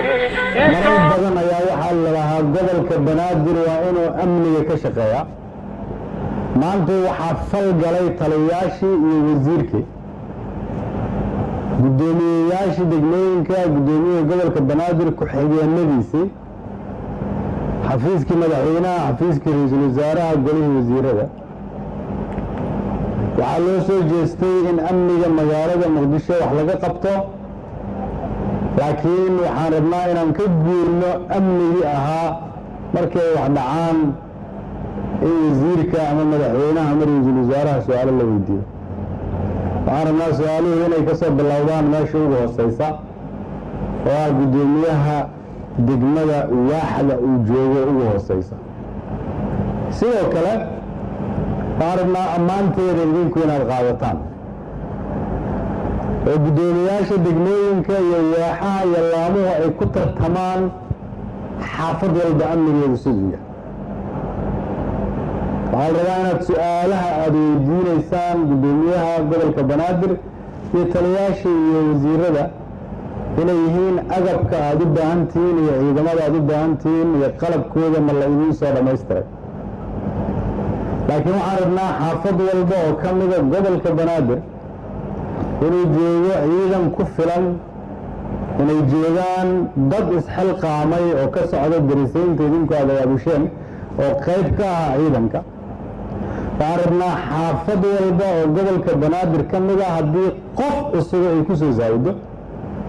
badan ayaa waxaa la lahaa gobolka banaadir waa inuu amniga ka shaqeeyaa. maanta waxaa fal galay taliyayaashii iyo wasiirkii, guddoomiyeyaashii degmooyinka, guddoomiyaha gobolka banaadir, ku-xigeenadiisii, xafiiskii madaxweynaha, xafiiskii ra-iisul wasaaraha, golihii wasiirada. waxaa loo soo jeestay in amniga magaalada muqdisho wax laga qabto, laakiin waxaan rabnaa inaan ka guurno amnigii ahaa markay wax dhacaan in wasiirka ama madaxweynaha ama ra-iisul wasaaraha su-aalo la weydiiyo. waxaan rabnaa su-aaluhu inay ka soo bilowdaan meesha ugu hooseysa oo ah guddoomiyaha degmada waaxda uu joogo ugu hooseysa. sidoo kale waxaan rabnaa ammaanteeda idinku inaad qaadataan oo guddoomiyaasha degmooyinka iyo waaxaha iyo laamuhu ay ku tartamaan xaafad walba amnigeedu siduu yahay. waxaa la rabaa inaad su-aalaha aada weydiinaysaan guddoomiyaha gobolka banaadir iyo taliyayaasha iyo wasiirada inay yihiin agabka aada u baahan tihiin iyo ciidamada aada u baahan tihiin iyo qalabkooda ma la idiin soo dhammaystiray. laakiin waxaan rabnaa xaafad walba oo ka mida gobolka banaadir inuu joogo ciidan ku filan, inay joogaan dad isxilqaamay oo ka socda darisaynta idinku aad abaabisheen oo qayb ka ah ciidanka. waxaan rabnaa xaafad walba oo gobolka banaadir ka mida haddii qof cusuba ay ku soo zaa'ido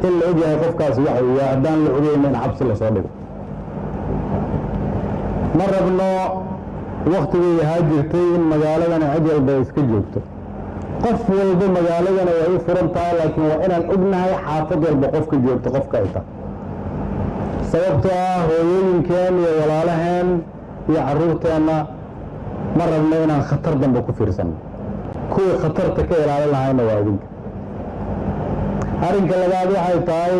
in la ogyahay qofkaasi waxa uu yahay, haddaan la ogeyna in xabsi lasoo dhigo. ma rabno waktigay ahaa jirtay in magaaladana cid walba iska joogto. qof walba magaaladana way u furan tahay, laakiin waa inaan ognahay xaafad walba qofka joogto qofka ay tahay. sababtoo ah hooyooyinkeen iyo walaalaheen iyo carruurteenna ma rabno inaan khatar dambe ku fiirsanno. kuwii khatarta ka ilaalin lahayna waa idinka. arrinka labaad waxay tahay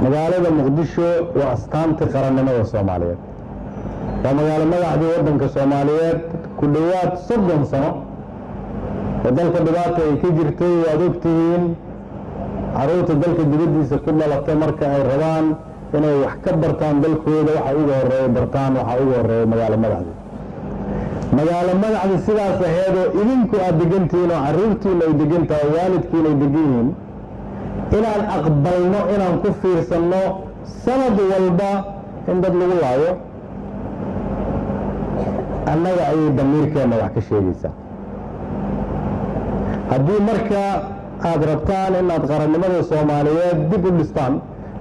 magaalada muqdisho waa astaantii qarannimada soomaaliyeed. waa magaalo madaxdii waddanka soomaaliyeed ku dhowaad 30 sano oo dalka dhibaata ay ka jirtay. waad ogtihiin carruurta dalka dibaddiisa ku dhalatay marka ay rabaan inay wax ka bartaan dalkooda waxa ugu horeeya bartaan waxa ugu horeeya magaalo madaxdii. magaalo madaxdii sidaas aheed oo idinku aad degantihiin oo carruurtiina ay degan tahay, waalidkiina ay degan yihiin, inaan aqbalno inaan ku fiirsanno sanad walba in dad lagu laayo, annaga ayay damiirkeenna wax ka sheegaysaa. haddii marka aad rabtaan inaad qarannimada soomaaliyeed dib u dhistaan,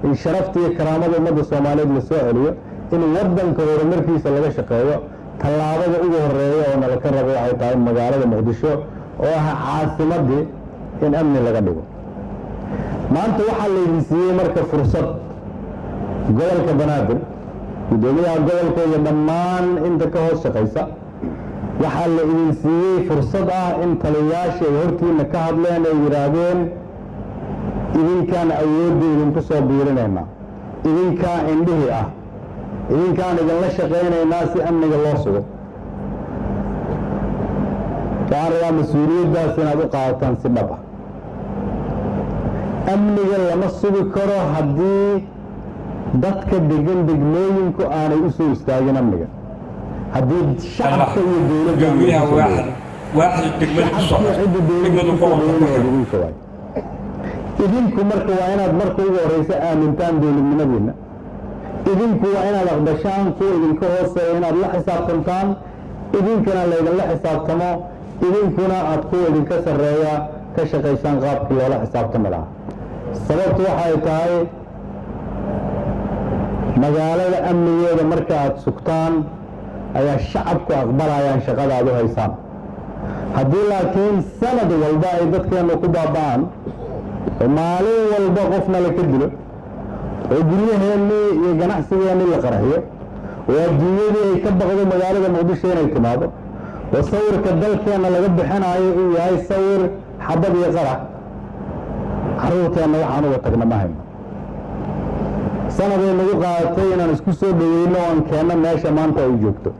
in sharafta iyo karaamada ummadda soomaaliyeed la soo celiyo, in waddanka horumarkiisa laga shaqeeyo, tallaabada ugu horeeya oo nala ka rabo waxay tahay magaalada muqdisho oo ah caasimaddii in amni laga dhigo. maanta waxaa laydin siiyey marka fursad, gobolka banaadir, guddoomiyaha gobolka iyo dhammaan inta ka hoos shaqaysa, waxaa la idin siiyey fursad ah in taliyayaasha ay hortiina ka hadleen ay yidhaahdeen idinkaan awoodda idinku soo biirinaynaa, idinkaa indhihii ah, idinkaan idinla shaqaynaynaa si amniga loo sugo. waxaan rabaa mas-uuliyaddaas inaad u qaadataan si dhab ah. amniga lama sugi karo haddii dadka degan degmooyinku aanay u soo istaagin amniga. haddii shacabka iyo dowladda idinku marka waa inaad marka ugu horeysa aamintaan dowladnimadiina. idinku waa inaad aqbashaan kuwa idinka hooseeya inaad la xisaabtantaan, idinkana laydinla xisaabtamo, idinkuna aad kuwa idinka sarreeya ka shaqaysaan qaabkii loola xisaabtami lahaa. sababtu waxay tahay magaalada amnigeeda marka aad sugtaan ayaa shacabku aqbalayaan shaqada aad u haysaan. haddii laakiin sanad walba ay dadkeenu ku baaba'aan oo maalin walba qofna la ka dilo oo guryaheennii iyo ganacsigeennii la qaraxiyo oo adduunyadii ay ka baqdo magaalada muqdisho inay timaado oo sawirka dalkeenna laga bixinayo uu yahay sawir xabad iyo qarax, carruurteenna waxaan uga tagna ma hayno. sanaday nagu qaadatay inaan isku soo dhaweyno oan keenno meesha maanta ay joogto.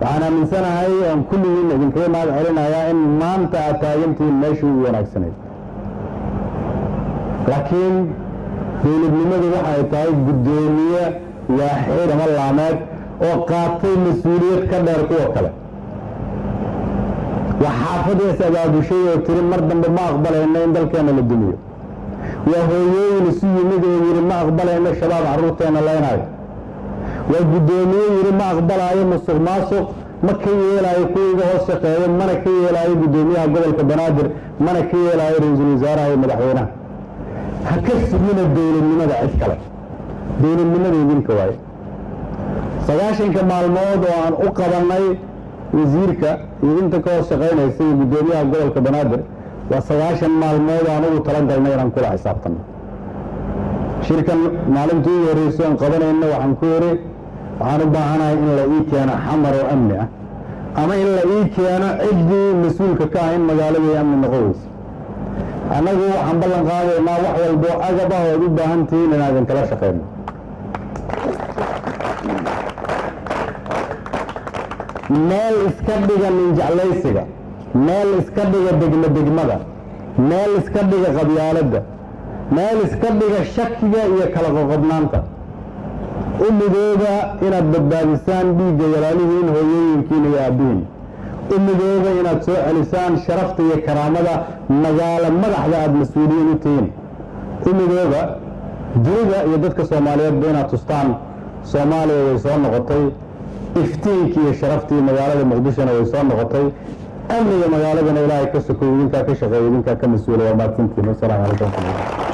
waxaan aaminsanahay oan kulligiin idinkaga mahad celinayaa in maanta aad taagantihiin meeshii u wanaagsanayd. laakiin dowladnimadu waxay tahay guddoomiye waaxid ama laameed oo qaatay mas-uuliyad ka dheer kuwa kale. waa xaafadaas abaabushay oo tiri mar dambe ma aqbalayno in dalkeenna la dumiyo. waa hooyooyin isu yimid oo yidhi ma aqbalayno shabaab carruurteenna leynayo. waa guddoomiye yidhi ma aqbalaayo musuq maasuq, ma ka yeelaayo kuwiiga hoos shaqeeyo, mana ka yeelaayo guddoomiyaha gobolka banaadir, mana ka yeelaayo ra-iisul wasaaraha iyo madaxweynaha. ha ka sugina dowladnimada cid kale, dowladnimada idinka waaye. 90 maalmood oo aan u qabannay wasiirka iyo inta ka hoos shaqaynaysa iyo guddoomiyaha gobolka banaadir waa 90 maalmood aan ugu talagalnay inaan kula xisaabtanno. shirkan maalintii ugu horreysay aan qabanayno waxaan ku yidhi waxaan u baahanahay in la ii keeno xamar oo amni ah, ama in la ii keeno ciddii mas-uulka ka ah in magaaladii amni noqon weysa. annagu waxaan ballan qaadaynaa wax walbo agab ah ood u baahan tihiin inaan idinkala shaqayno. meel iska dhiga ninjeclaysiga, meel iska dhiga degmada, meel iska dhiga qabyaaladda, meel iska dhiga shakiga iyo kala qoqobnaanta. u midooba inaad badbaadisaan dhiigga walaalihiin, hooyooyinkiin iyo aabbihiin. u midooba inaad soo celisaan sharafta iyo karaamada magaalo madaxda aad mas-uuliyiin u tihiin. u midooba dunida iyo dadka soomaaliyeedba inaad tustaan soomaaliya way soo noqotay, iftiinkii iyo sharaftii magaalada muqdishona way soo noqotay, amniga magaaladana ilaahay ka sokoy idinkaa ka shaqeeya, idinkaa ka mas-uula. waa mahadsantihiin. wasalaamu calaykum.